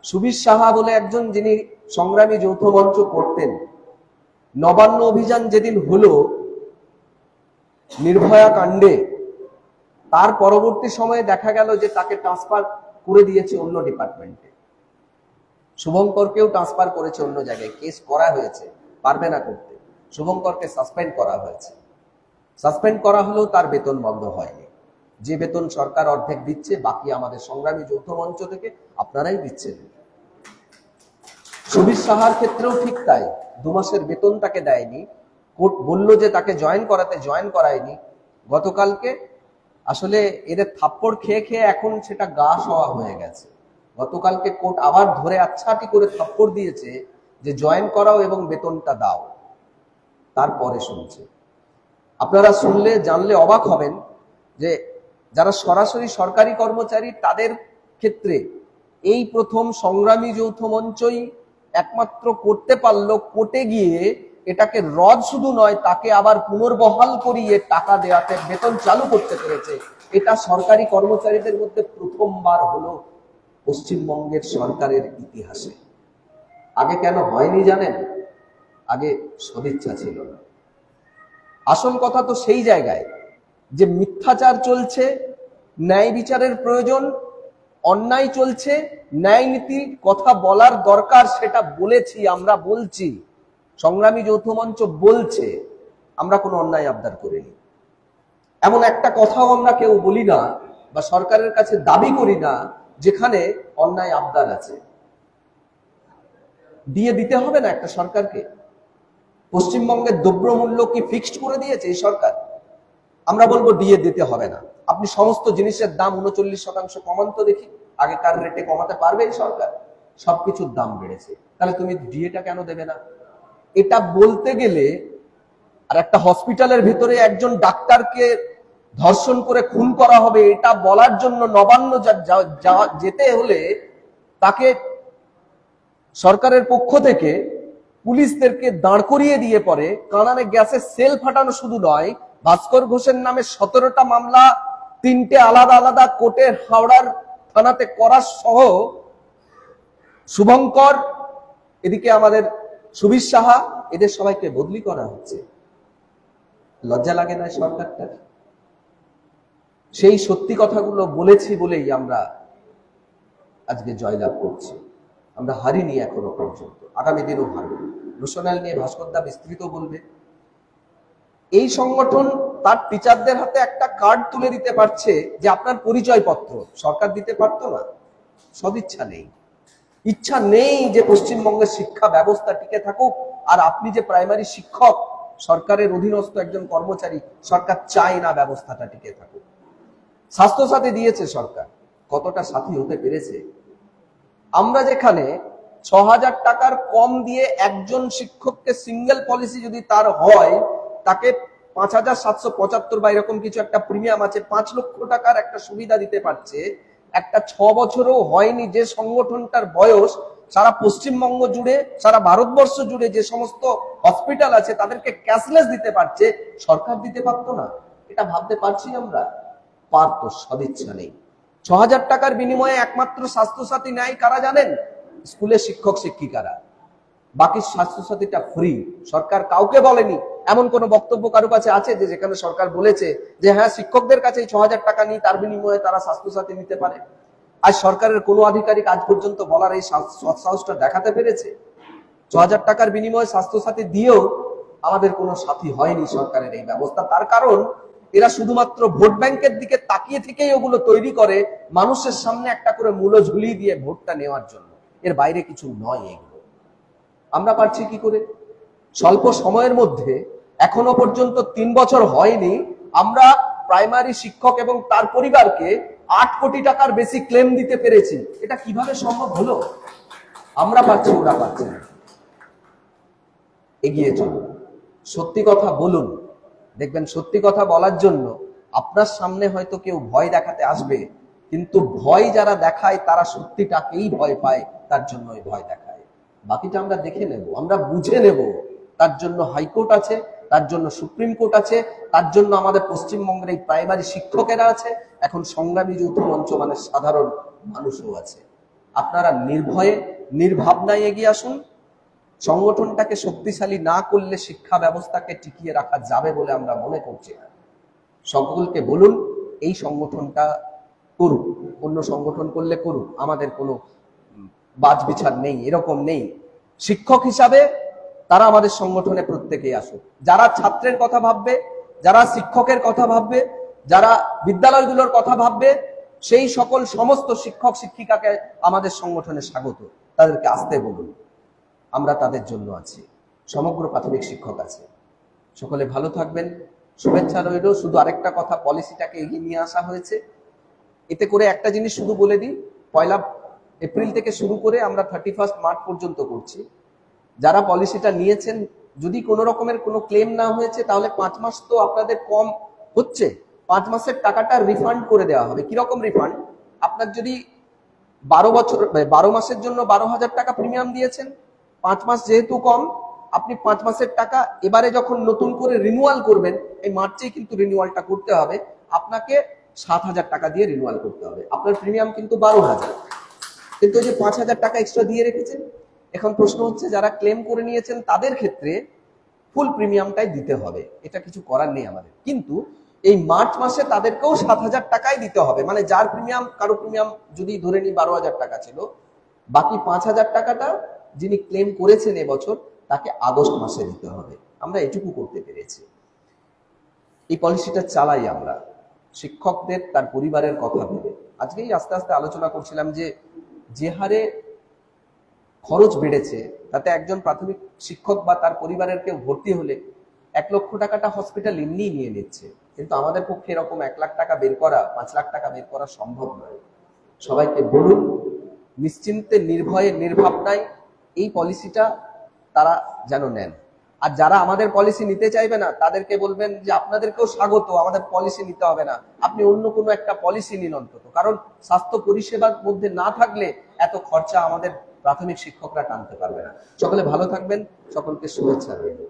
সুবীর সাহা বলে একজন, যিনি সংগ্রামী যৌথ মঞ্চ করতেন, নবান্ন অভিযান যেদিন হলো নির্ভয়া কাণ্ডে, তার পরবর্তী সময়ে দেখা গেল যে তাকে ট্রান্সফার করে দিয়েছে অন্য ডিপার্টমেন্টে। শুভঙ্করকেও ট্রান্সফার করেছে অন্য জায়গায়, কেস করা হয়েছে, পারবে না করতে। শুভঙ্করকে সাসপেন্ড করা হয়েছে। সাসপেন্ড করা হলেও তার বেতন বন্ধ হয়নি। যে বেতন সরকার অর্ধেক দিচ্ছে, বাকি আমাদের সংগ্রামী যৌথ মঞ্চ থেকে আপনারাই দিচ্ছেন। সুবীর সাহার ক্ষেত্রেও ঠিক তাই, 2 মাসের বেতন তাকে দেয়নি। কোর্ট বলল যে তাকে জয়েন করায়নি। গতকালকে আসলে এদের থাপ্পড় খেয়ে খেয়ে এখন সেটা গা সওয়া হয়ে গেছে। গতকালকে কোর্ট আবার ধরে আচ্ছাটি করে থাপ্পড় দিয়েছে যে জয়েন করাও এবং বেতনটা দাও। তারপরে শুনছে, আপনারা শুনলে জানলে অবাক হবেন যে যারা সরাসরি সরকারি কর্মচারী তাদের ক্ষেত্রে এই প্রথম সংগ্রামী যৌথ মঞ্চই একমাত্র করতে পারলো কোর্টে গিয়ে এটাকে রদ শুধু নয়, তাকে আবার পুনর্বহাল করিয়ে টাকা দেওয়াতে বেতন চালু করতে পেরেছে। এটা সরকারি কর্মচারীদের মধ্যে প্রথমবার হলো পশ্চিমবঙ্গের সরকারের ইতিহাসে। আগে কেন হয়নি জানেন? আগে সদিচ্ছা ছিল না। আসল কথা তো সেই জায়গায় যে মিথ্যাচার চলছে, ন্যায় বিচারের প্রয়োজন, অন্যায় চলছে, ন্যায় নীতি কথা বলার দরকার, সেটা বলেছি, আমরা বলছি, সংগ্রামী যৌথ মঞ্চ বলছে। আমরা কোনো অন্যায় আবদার করিনি, এমন একটা কথাও আমরা কেউ বলি না বা সরকারের কাছে দাবি করি না যেখানে অন্যায় আবদার আছে। দিয়ে দিতে হবে না একটা সরকারকে? পশ্চিমবঙ্গের দ্রব্যমূল্য কি ফিক্সড করে দিয়েছে এই সরকার? আমরা বলবো দিয়ে দিতে হবে না। আপনি সমস্ত জিনিসের দাম 39% কমান তো দেখি। আগেকার রেটে কমাতে পারবে এই সরকার? সবকিছুর দাম বেড়েছে, তাহলে তুমি ডিএটা কেন দেবে না? এটা বলতে গেলে, আর একটা হসপিটালের ভিতরে একজন ডাক্তারকে ধর্ষণ করে খুন করা হবে, এটা বলার জন্য নবান্ন যেতে হলে তাকে সরকারের পক্ষ থেকে পুলিশদেরকে দাঁড় করিয়ে দিয়ে পরে কানানে গ্যাসের সেল ফাটানো শুধু নয়, ভাস্কর ঘোষের নামে 17টা মামলা 3টে আলাদা আলাদা কোর্টের হাওড়ার থানাতে করা সহ, শুভঙ্কর, এদিকে আমাদের সুবীর সাহা, এদের সবাইকে বদলি করা হচ্ছে। লজ্জা লাগে না সরকারটার? সেই সত্যি কথাগুলো বলেছি বলেই আমরা আজকে জয়লাভ করছি। আমরা হারিনি এখনো পর্যন্ত, আগামী দিনও হারব। রোশনাল নিয়ে ভাস্করদা বিস্তৃত বলবে। এই সংগঠন তার টিচারদের হাতে একটা কার্ড তুলে দিতে পারছে যে আপনার পরিচয়পত্র, সরকার দিতে পারতো না। সদিচ্ছা নেই, ইচ্ছা নেই যে পশ্চিমবঙ্গের শিক্ষা ব্যবস্থা টিকে থাকুক। আর আপনি যে প্রাইমারি শিক্ষক, সরকারের অধীনস্থ একজন কর্মচারী, সরকার চায় না ব্যবস্থাটা টিকে থাকুক। স্বাস্থ্যসাথী দিয়েছে সরকার, কতটা সাথী হতে পেরেছে? আমরা যেখানে 6000 টাকার কম দিয়ে একজন শিক্ষককে সিঙ্গেল পলিসি যদি তার হয়, তাকে 5775 বা এরকম কিছু একটা প্রিমিয়াম আছে, 5 লক্ষ টাকার একটা সুবিধা দিতে পারছে। একটা 6 বছরও হয়নি যে সংগঠনটার বয়স সারা পশ্চিমবঙ্গ জুড়ে, সারা ভারতবর্ষ জুড়ে যে সমস্ত হসপিটাল আছে তাদেরকে ক্যাশলেস দিতে পারছে, সরকার দিতে পারতো না? এটা ভাবতে পারছি আমরা? পারতো, সদিচ্ছা নেই। 6000 টাকার বিনিময়ে একমাত্র স্বাস্থ্যসাথী নেয় কারা জানেন? স্কুলের শিক্ষক শিক্ষিকারা। বাকি স্বাস্থ্যসাথীটা ফ্রি, সরকার কাউকে বলেনি। এমন কোন বক্তব্য কারো কাছে আছে যে যেখানে সরকার বলেছে যে হ্যাঁ শিক্ষকদের কাছে 6000 টাকা নিই, তার বিনিময়ে তারা স্বাস্থ্যসাথী নিতে পারে? আজ সরকারের কোনো আধিকারিক আজ পর্যন্ত বলার এই সৎসাহসটা দেখাতে পেরেছে? 6000 টাকার বিনিময়ে স্বাস্থ্যসাথী দিয়েও আমাদের কোনো সাথী হয়নি সরকারের এই ব্যবস্থা। তার কারণ এরা শুধুমাত্র ভোট ব্যাংকের দিকে তাকিয়ে থেকেই ওগুলো তৈরি করে, মানুষের সামনে একটা করে মূল্য ঝুলিয়ে দিয়ে ভোটটা নেওয়ার জন্য। এর বাইরে কিছু নয় এগুলো। আমরা পারছি কি করে? স্বল্প সময়ের মধ্যে, এখনো পর্যন্ত 3 বছর হয়নি, আমরা প্রাইমারি শিক্ষক এবং তার পরিবারকে 8 কোটি টাকার বেশি ক্লেম দিতে পেরেছি। এটা কিভাবে সম্ভব হলো? আমরা পাচ্ছি, ওরা পাচ্ছে না। এগিয়ে চলুন, সত্যি কথা বলুন। দেখবেন সত্যি কথা বলার জন্য আপনার সামনে হয়তো কেউ ভয় দেখাতে আসবে, কিন্তু ভয় যারা দেখায় তারা সত্যিটাকেই ভয় পায়, তার জন্যই ভয় দেখায়। বাকিটা আমরা দেখে নেব, আমরা বুঝে নেব। তার জন্য হাইকোর্ট আছে, তার জন্য সুপ্রিম কোর্ট আছে, তার জন্য আমাদের পশ্চিমবঙ্গের এই প্রাইমারি শিক্ষকেরা আছে, এখন সংগ্রামী যৌথ মঞ্চ মানে সাধারণ মানুষও আছে। আপনারা নির্ভয়ে নির্ভাবনায় এগিয়ে আসুন। সংগঠনটাকে শক্তিশালী না করলে শিক্ষা ব্যবস্থাকে টিকিয়ে রাখা যাবে বলে আমরা মনে করছি না। সকলকে বলুন এই সংগঠনটা করুক, অন্য সংগঠন করলে করুক, আমাদের কোনো বাছবিচার নেই, এরকম নেই। শিক্ষক হিসাবে তারা আমাদের সংগঠনে প্রত্যেকেই আসুক। যারা ছাত্রের কথা ভাববে, যারা শিক্ষকের কথা ভাববে, যারা বিদ্যালয়গুলোর কথা ভাববে, সেই সকল সমস্ত শিক্ষক শিক্ষিকাকে আমাদের সংগঠনে স্বাগত। তাদেরকে আসতে বলুন, আমরা তাদের জন্য আছি। সমগ্র প্রাথমিক শিক্ষক আছে। সকলে ভালো থাকবেন, শুভেচ্ছা রইল। শুধু আরেকটা কথা, পলিসিটাকে এগিয়ে নিয়ে আসা হয়েছে, এতে করে একটা জিনিস শুধু বলে দিই, 1 এপ্রিল থেকে শুরু করে আমরা 31 মার্চ পর্যন্ত করছি। যারা পলিসিটা নিয়েছেন, যদি কোনো রকমের কোনো ক্লেম না হয়েছে, তাহলে 5 মাস তো আপনাদের কম হচ্ছে, 5 মাসের টাকাটা রিফান্ড করে দেওয়া হবে। কিরকম রিফান্ড? আপনার যদি 12 মাসের জন্য 12,000 টাকা প্রিমিয়াম দিয়েছেন, 5 মাস যেহেতু কম, আপনি 5 মাসের টাকা এবারে যখন নতুন করে রিনিউয়াল করবেন, এই মার্চেই কিন্তু রিনিউয়ালটা করতে হবে, আপনাকে 7,000 টাকা দিয়ে রিনিউয়াল করতে হবে। আপনার প্রিমিয়াম কিন্তু 12,000, কিন্তু ওই যে 5,000 টাকা এক্সট্রা দিয়ে রেখেছেন। এখন প্রশ্ন হচ্ছে, যারা ক্লেম করে নিয়েছেন তাদের ক্ষেত্রে ফুল প্রিমিয়ামটাই দিতে হবে, এটা কিছু করার নেই আমাদের। কিন্তু এই মার্চ মাসে তাদেরকেও 7,000 টাকাই দিতে হবে। মানে যার প্রিমিয়াম, কারো প্রিমিয়াম যদি ধরে নিই 12,000 টাকা ছিল, বাকি 5,000 টাকাটা যিনি ক্লেম করেছেন এবছর, তাকে আগস্ট মাসে দিতে হবে। আমরা এটুকু করতে পেরেছি। এই পলিসিটা চালাই আমরা শিক্ষকদের, তার পরিবারের কথা ভেবে। আজকেই আস্তে আস্তে আলোচনা করছিলাম যে হারে খরচ বেড়েছে, তাতে একজন প্রাথমিক শিক্ষক বা তার পরিবারের কেউ ভর্তি হলে 1 লক্ষ টাকাটা হসপিটাল এমনিই নিয়ে নিচ্ছে। কিন্তু আমাদের পক্ষে এরকম 1 লাখ টাকা বের করা, 5 লাখ টাকা বের করা সম্ভব নয়। সবাইকে বলুন নিশ্চিন্তে, নির্ভয়ে, নির্ভাবনায় এই পলিসিটা তারা যেন নেন। আর যারা আমাদের পলিসি নিতে চাইবে না, তাদেরকে বলবেন যে আপনাদেরকেও স্বাগত, আমাদের পলিসি নিতে হবে না, আপনি অন্য কোনো একটা পলিসি নিন অন্তত। কারণ স্বাস্থ্য পরিষেবার মধ্যে না থাকলে এত খরচা আমাদের প্রাথমিক শিক্ষকরা টানতে পারবে না। সকলে ভালো থাকবেন, সকলকে শুভেচ্ছা রইল।